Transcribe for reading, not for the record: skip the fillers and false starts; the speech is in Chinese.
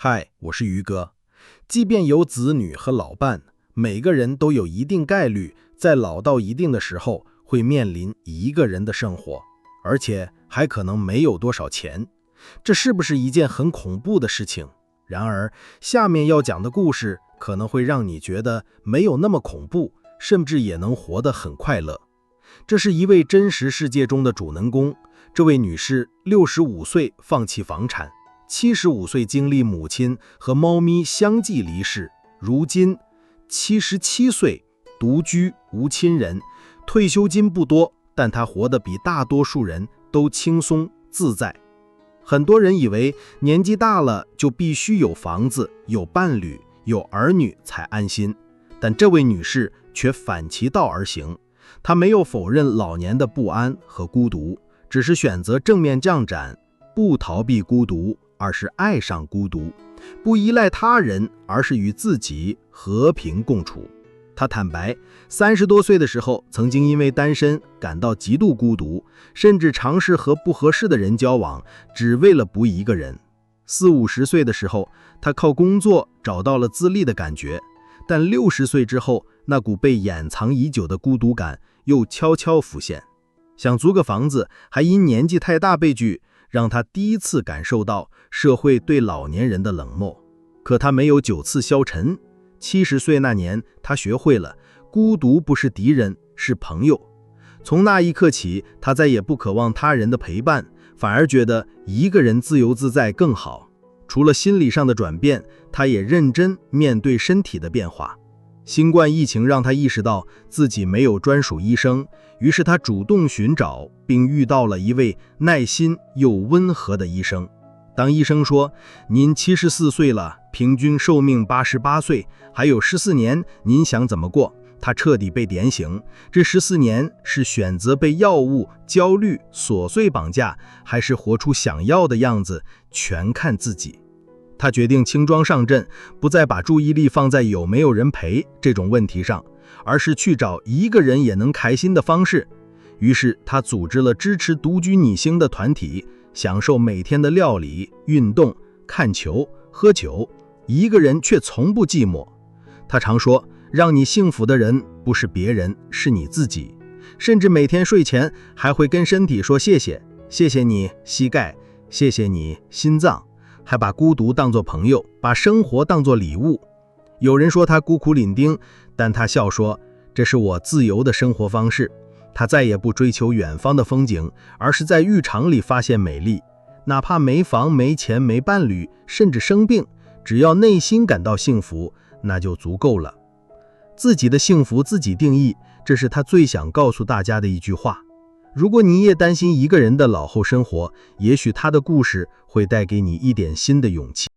嗨，我是于哥。即便有子女和老伴，每个人都有一定概率在老到一定的时候会面临一个人的生活，而且还可能没有多少钱。这是不是一件很恐怖的事情？然而，下面要讲的故事可能会让你觉得没有那么恐怖，甚至也能活得很快乐。这是一位真实世界中的主人公，这位女士65岁放弃房产，75岁经历母亲和猫咪相继离世，如今77岁独居无亲人，退休金不多，但她活得比大多数人都轻松自在。很多人以为年纪大了就必须有房子、有伴侣、有儿女才安心，但这位女士却反其道而行。她没有否认老年的不安和孤独，只是选择正面降展，不逃避孤独，而是爱上孤独，不依赖他人，而是与自己和平共处。他坦白，30多岁的时候曾经因为单身感到极度孤独，甚至尝试和不合适的人交往，只为了不一个人。40、50岁的时候，他靠工作找到了自立的感觉，但60岁之后，那股被掩藏已久的孤独感又悄悄浮现。想租个房子，还因年纪太大被拒，让他第一次感受到社会对老年人的冷漠。可他没有9次消沉。70岁那年，他学会了孤独不是敌人，是朋友。从那一刻起，他再也不渴望他人的陪伴，反而觉得一个人自由自在更好。除了心理上的转变，他也认真面对身体的变化。新冠疫情让他意识到自己没有专属医生，于是他主动寻找，并遇到了一位耐心又温和的医生。当医生说您74岁了，平均寿命88岁，还有14年，您想怎么过？他彻底被点醒。这14年是选择被药物、焦虑、琐碎绑架，还是活出想要的样子，全看自己。他决定轻装上阵，不再把注意力放在有没有人陪这种问题上，而是去找一个人也能开心的方式。于是他组织了支持独居女性的团体，享受每天的料理、运动、看球、喝酒，一个人却从不寂寞。他常说，让你幸福的人不是别人，是你自己。甚至每天睡前还会跟身体说谢谢，谢谢你膝盖，谢谢你心脏，还把孤独当作朋友，把生活当作礼物。有人说他孤苦伶仃，但他笑说，这是我自由的生活方式。他再也不追求远方的风景，而是在浴场里发现美丽。哪怕没房、没钱、没伴侣，甚至生病，只要内心感到幸福，那就足够了。自己的幸福自己定义，这是他最想告诉大家的一句话。如果你也担心一个人的老后生活，也许他的故事会带给你一点新的勇气。